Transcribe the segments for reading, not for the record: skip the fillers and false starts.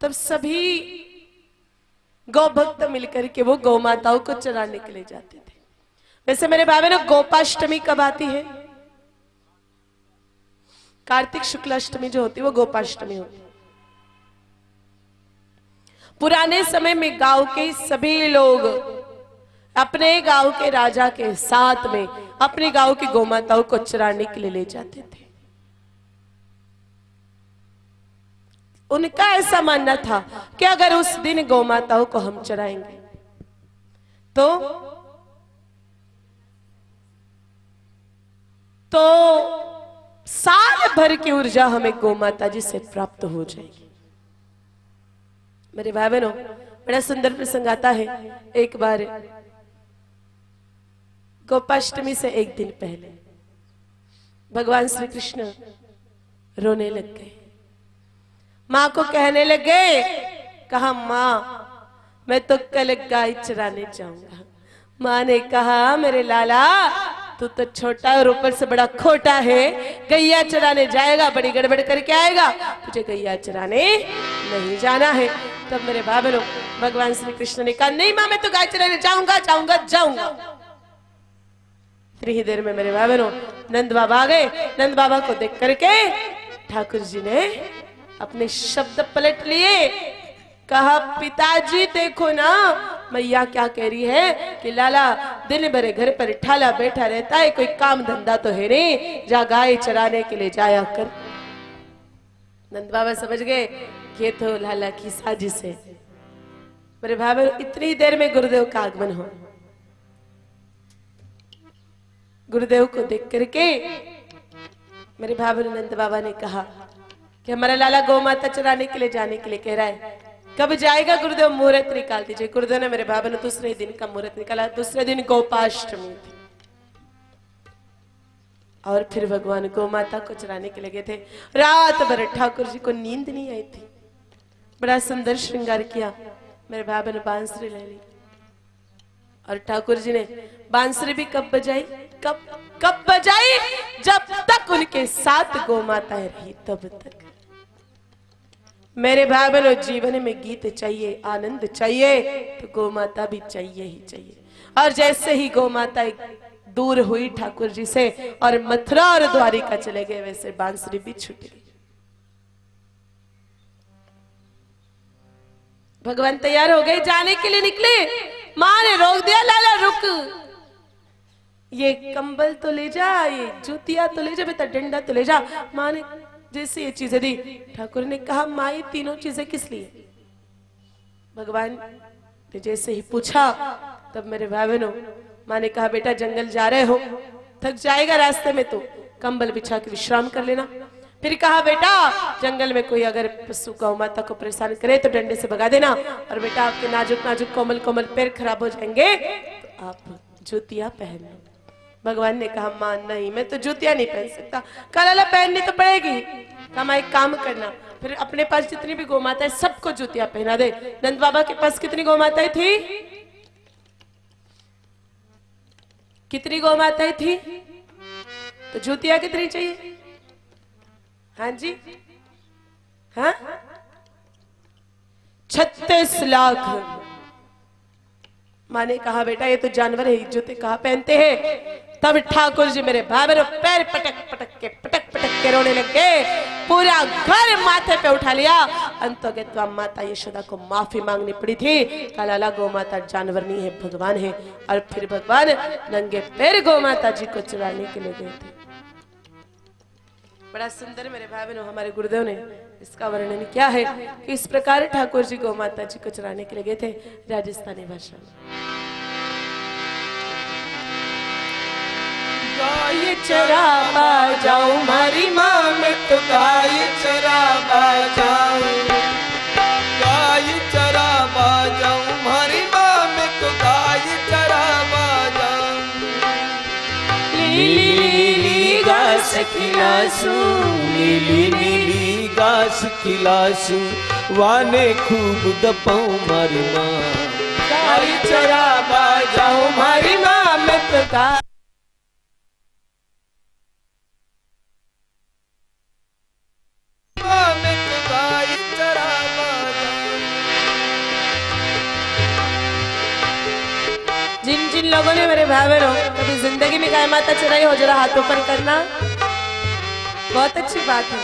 तब सभी गौ भक्त मिलकर के वो गौ माताओं को चराने के लिए जाते थे। वैसे मेरे भाई बहनों, गोपाष्टमी कब आती है? कार्तिक शुक्लाष्टमी जो होती है वो गोपाष्टमी होती है। पुराने समय में गांव के सभी लोग अपने गांव के राजा के साथ में अपने गांव की गौमाताओं को चराने के लिए ले जाते थे। उनका ऐसा मानना था कि अगर उस दिन गौमाताओं को हम चराएंगे तो साल भर की ऊर्जा हमें गौमाता जी से प्राप्त हो जाएगी। मेरे भाई बहनों, बड़ा सुंदर प्रसंग आता है। एक बार गोपाष्टमी से एक दिन पहले भगवान श्री कृष्ण रोने लग गए। माँ को कहने लगे, कहा माँ मैं तो कल गाय चराने जाऊंगा। माँ ने कहा मेरे लाला तू तो छोटा और ऊपर से बड़ा खोटा है, गैया चराने जाएगा बड़ी गड़बड़ करके आएगा, तुझे गैया चराने नहीं जाना है। तब मेरे भाई बहनों, भगवान श्री कृष्ण ने कहा नहीं माँ मैं तो गाय चराने जाऊंगा जाऊंगा जाऊंगा। इतनी ही देर में मेरे भाई बहनों नंद बाबा आ गए। नंद बाबा को देख करके ठाकुर जी ने अपने शब्द पलट लिए। कहा पिताजी देखो ना मैया क्या कह रही है कि लाला दिन भर घर पर ठाला बैठा रहता है, कोई काम धंधा तो है नहीं, जा गाय चराने के लिए जाया कर। नंद बाबा समझ गए ये तो लाला की साजिश है। मेरे भाई बहन, इतनी देर में गुरुदेव का आगमन हो। गुरुदेव को देख करके मेरे भाई बहन नंद बाबा ने कहा कि हमारा लाला गौ माता चराने के लिए जाने के लिए कह रहा है, कब जाएगा गुरुदेव? मुहूर्त निकाल दीजिए। गुरुदेव ने मेरे भाई ने दूसरे दिन का मुहूर्त निकाला। दूसरे दिन गोपाष्टमी थी और फिर भगवान गौ माता को चराने के लिए गए थे। रात भर ठाकुर जी को नींद नहीं आई थी। बड़ा सुंदर श्रृंगार किया। मेरे भाई ने बांसुरी ले ली और ठाकुर जी ने बांसुरी भी कब बजाई? कब बजाई? जब तक उनके साथ गौ माताएं रही तब तक। मेरे भाई बहनों, जीवन में गीत चाहिए, आनंद चाहिए तो गौ माता भी चाहिए ही चाहिए। और जैसे ही गौ माता दूर हुई ठाकुर जी से और मथुरा और द्वारिका चले गए, वैसे बांसुरी भी छूट गई। भगवान तैयार हो गए, जाने के लिए निकले। माँ ने रोक दिया, लाला रुक, ये कंबल तो ले जा, ये जूतियां तो ले जा, बेटा डंडा तो ले जा। माँ ने जैसे ये चीजें दी, ठाकुर ने कहा माँ ये तीनों चीजें किस लिए? भगवान ने जैसे ही पूछा तब मेरे भाई बहनों माँ ने कहा बेटा जंगल जा रहे हो, थक जाएगा रास्ते में तो कंबल बिछा के विश्राम कर लेना। फिर कहा बेटा जंगल में कोई अगर पशु गौ माता को परेशान करे तो डंडे से भगा देना, और बेटा आपके नाजुक नाजुक कोमल कोमल पैर खराब हो जाएंगे तो आप जूतियां पहन लो। भगवान ने कहा मां नहीं, मैं तो जूतियां नहीं पहन सकता। कल पहननी तो पड़ेगी। कहा एक काम करना, फिर अपने पास जितनी भी गौ माताएं सबको जूतियां पहना दे। नंद बाबा के पास कितनी गौ माताएं थी? कितनी गौ माताएं थी? तो जूतियां कितनी चाहिए? हाँ जी, हाँ 36 लाख। माँ ने कहा बेटा ये तो जानवर है, जूते कहाँ पहनते हैं? तब ठाकुर जी मेरे भाई बहनों पैर पटक पटक के रोने लग गए। पूरा घर माथे पे उठा लिया। अंतोगत्वा माता यशोदा को माफी मांगनी पड़ी थी। लाला गौ माता जानवर नहीं है, भगवान है। और फिर भगवान नंगे पैर गौ माता जी को चुराने के लिए गए थे। बड़ा सुंदर मेरे भाई बहनों हमारे गुरुदेव ने इसका वर्णन किया है कि इस प्रकार ठाकुर जी गौ माता जी को चुराने के लिए गए थे राजस्थानी भाषा में। गाय चरावा जाऊं मारी माँ मैं तो गाय चरावा जाऊं, गाय चरावा जाऊं मारी माँ मैं तो गाय चरावा जाऊं। नीली नीली घास खिलासूं, नीली नीली घास खिलासूं, वाने खूब दपाऊं मारी माँ। गाय चरावा जाऊं मारी माँ मैं तो गाय मैं तो गाय चरावा जाऊं। लोगों ने, मेरे भाई बहनों, कभी जिंदगी में गाय माता चराई हो, जरा हाथों पर करना, बहुत अच्छी बात है।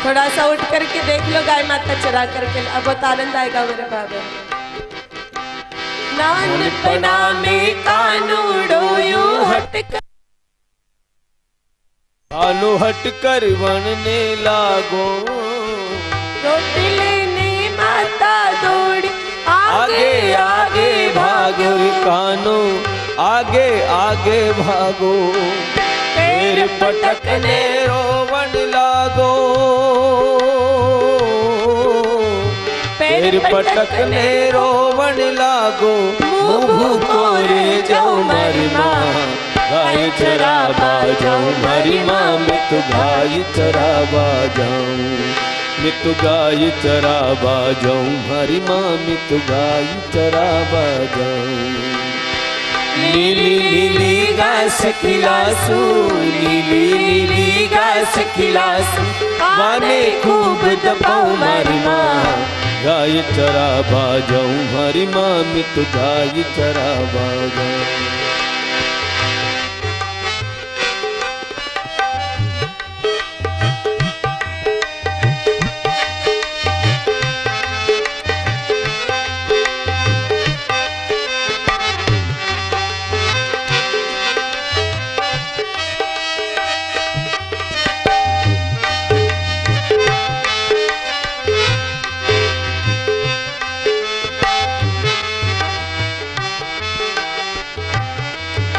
थोड़ा सा उठ करके देख लो गाय माता चरा करके, अब बहुत आनंद आएगा मेरे बाबा। नानपना में कानूड़ो यूं हटकर, कानू हट कर बनने लागो, रोटी लेने माता दौड़ी आगे आगे भागो रे कानू, आगे आगे भागो, पैर पटकने रोवन लागो, पैर पटकने रोवन लागो, मुँह कोरे जाओ मारी माँ, गाय चरावा जाऊं मारी माँ, मैं तो गाय चरावा जाऊं, मैं तो गाय चरावा जाऊं मारी माँ, मैं तो गाय चरावा जाऊं। नीली नीली घास खिलासू, नीली नीली घास खिलासू, वाने खूब दबाऊं मारी माँ, गाय चरावा जाऊं मारी माँ, मैं तो गाय चरावा जाऊं।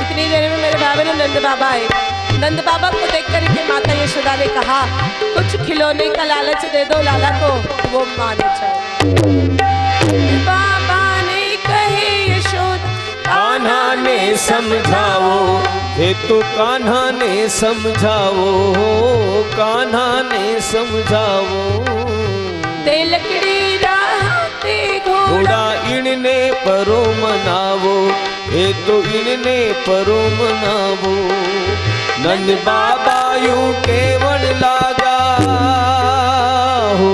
इतनी देर में मेरे भाई बहनों नंद बाबा आए। नंद बाबा को देख करके माता यशोदा ने कहा, कुछ खिलौने का लालच दे दो लाला को, वो माने जाए। बाबा ने कहे यशोदा, कान्हा ने समझाओ, हे तो कान्हा ने समझाओ, कान्हा ने समझाओ, दे लकड़ी राह पे घोड़ा इनने परो मनावो, हे तो इनने परो मनावो, नंद बाबा यूं केवल लागा हो,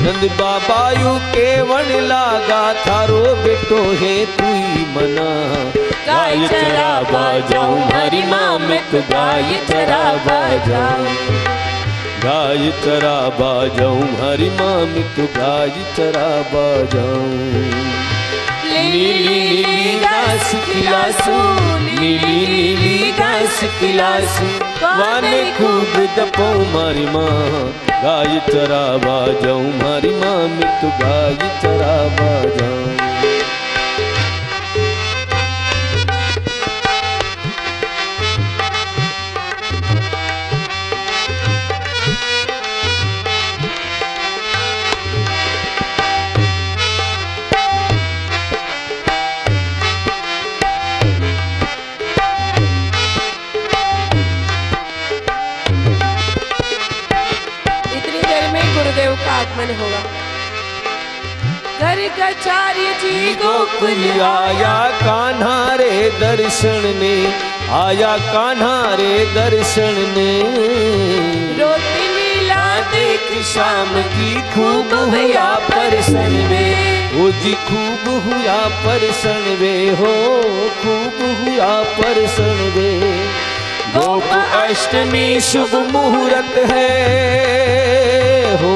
नंद बाबा यूं केवल लागा, थारो बेटो है तू ही मना, गाय चरावा जाऊं मारी माँ, मैं तो गाय चरावा जाऊं, गाय चरावा जाऊं हरी माँ, मैं तो गाय चरावा जाऊं। नीली नीली घास खिलासू, नीली नीली घास खिलासू, वाने खूब दपो मारी माँ, गाय चरावा जाऊं मारी माँ, मैं तो गाय चरावा जाऊं। गुरुदेव का आगमन होगा। घर कचार्य जी गोकुल आया कान्हा रे दर्शन ने, आया कान्हा रे दर्शन ने, रोती लीला देख शाम की खूब हुआ परसन वे, ओ जी खूब हुआ परसन वे, हो खूब हुआ परसन वे। गोप अष्टमी शुभ मुहूर्त है हो,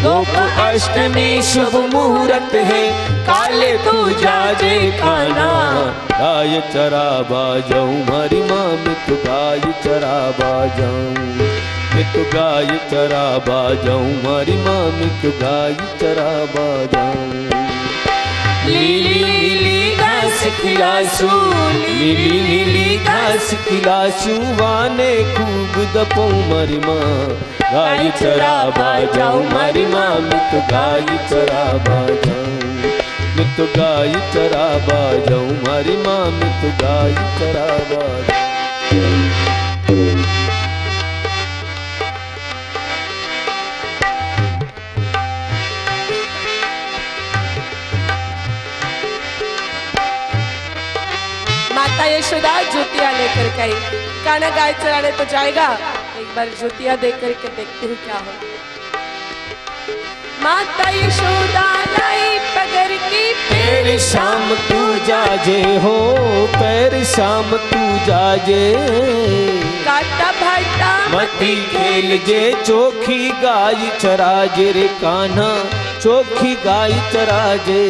गोप अष्टमी शुभ मुहूर्त है, काले तू जाजे काना, गाय चरावा जाऊं हरी माँ, मैं तो गाय चरावा जाऊं, मैं तो गाय चरावा जाऊं हरी माँ, मैं तो गाय चरावा जाऊं। लीली नीली घास खिलासू, लीली नीली घास खिलासू, वाने खूब दपो मरी माँ, गाय चरावा जाऊं मरी माँ, मैं तो गाय चरावा जाऊं, मैं तो गाय चरावा जाऊं मरी माँ, मैं तो गाय चरावा जाऊं। माता यशोदा ज्योतिया लेकर गई। कान्हा गाय चराने तो जाएगा, एक बार ज्योतिया देख करके देखती हूँ क्या हो। माता यशोदा लाई पगर की पैर शाम तू जाजे हो, पैर शाम तू जाजे। काटा भाटा मती खेल जे चोखी गाय चराजे रे कान्हा, चोखी गाय चराजे।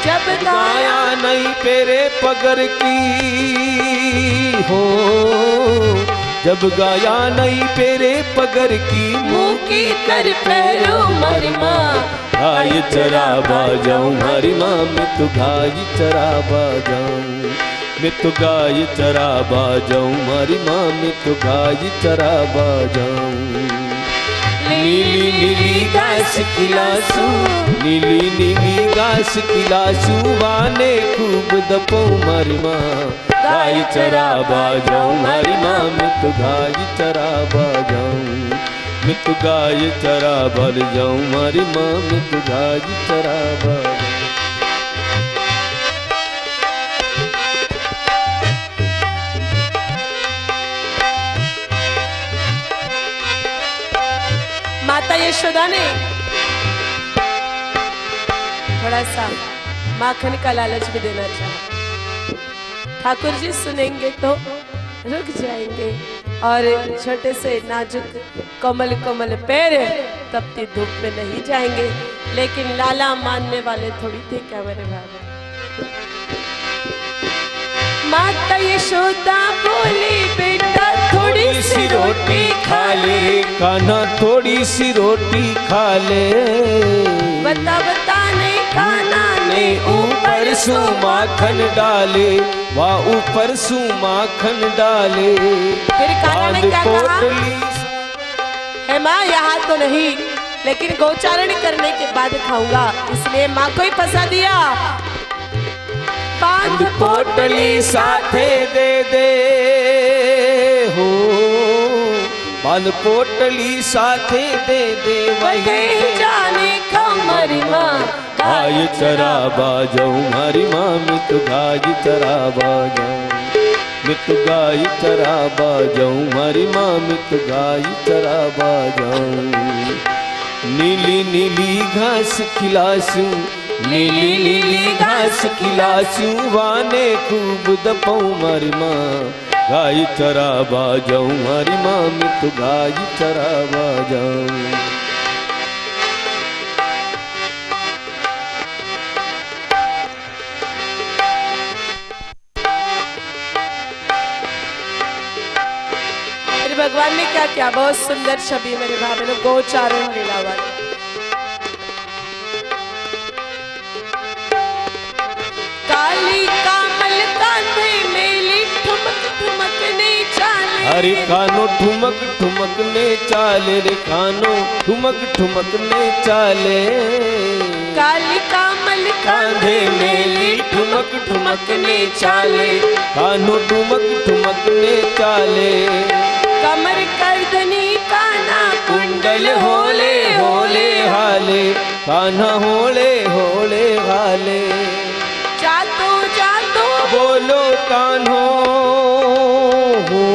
जब गाया नहीं पेरे पगर की हो, जब गाया नहीं पेरे पगर की मुंह की तर पैरों मरिमा। गाय चराबा जाऊं हरी माँ, मैं तो गाय चराबा जाऊं, मैं तो गाय चराबा जाऊं हरी माँ, मैं तो गाय चराबा जाऊं। नीली नीली घास खिलासू, नीली नीली घास खिलासू, वाने खूब दपो मारी माँ। गाय चराबा जाऊं हरी माँ, मैं तो गाय चराबा जाऊं, मैं तो गाय चराबा जाऊं हरी माँ, मैं तो गाय चराबा। माता यशोदा ने थोड़ा सा माखन का लालच भी देना चाहा। ठाकुर जी सुनेंगे तो रुक जाएंगे और छोटे से नाजुक कोमल कोमल पैर तपती धूप में नहीं जाएंगे, लेकिन लाला मानने वाले थोड़ी थे क्या मेरे भाई। माता यशोदा बोली बेटा थोड़ी सी रोटी खा ले, कान्हा थोड़ी सी रोटी खा ले। बता बता ने खाना ने ऊपर सु माखन डाले, वाह ऊपर सु माखन डाले। फिर कान्हा ने क्या कहा, है माँ यहाँ तो नहीं, लेकिन गोचारण करने के बाद खाऊंगा, इसलिए माँ को ही फंसा दिया। पान पोटली साथे दे दे हो, पान पोटली साथे दे दे, वही जाने कमरी माँ। गाय चराबा जाऊं हरी माँ, मैं तो गाय चराबा जाऊं, मैं तो गाय चराबा जाऊं हरी माँ, मैं तो गाय चराबा जाऊं। नीली नीली घास खिलासूं, नीली नीली घास खिलासूं, वाने खूब दपो मारी माँ। गाय चराबा जाऊं हरी माँ, मैं तो गाय चराबा जाऊं। भगवान ने क्या किया, बहुत सुंदर छवि मेरे भाई बहनों, गोचारण लीला वाली। काली कामल कांधे मेली ठुमक ठुमकने चाले। अरे कानो ठुमक ठुमकने चाले रे, कानो ठुमक ठुमकने चाले। काली कामल कांधे मेली ठुमक ठुमकने चाले, कानो ठुमक ठुमकने चाले। कमर करदनी कान्हा कुंडल होले होले हाले, कान्हा होले होले हाले। जातो जातो बोलो कान्हो हो,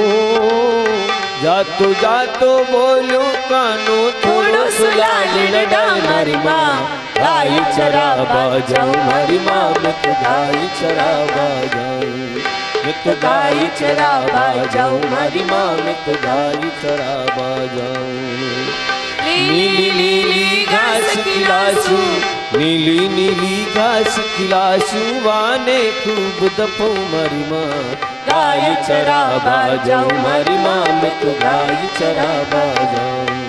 जातो जातो बोलो कानो, थोड़ो सुलाल डामरी माँ। गाय चराबा जाऊं हरी माँ, मैं तो गाय चराबा जाऊं, मैं तो गाय चराबा जाऊं हरी माँ, मैं तो गाय चराबा जाऊं। नीली नीली घास खिलासूं, नीली नीली घास खिलासूं, वाने खूब दपो मारी माँ। गाय चराबा जाऊं हरी माँ, मैं तो गाय चराबा जाऊं,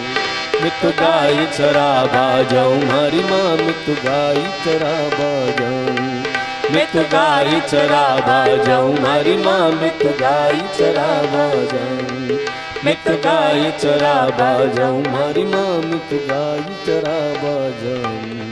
मैं तो गाय चराबा जाऊं हरी माँ, मैं तो गाय चराबा जाऊं, मैं तो गाय चराबा जाऊं हरी माँ, मैं तो गाय चराबा जाऊं, मैं तो गाय चराबा जाऊं हरी माँ, मैं तो गाय चराबा जाऊं।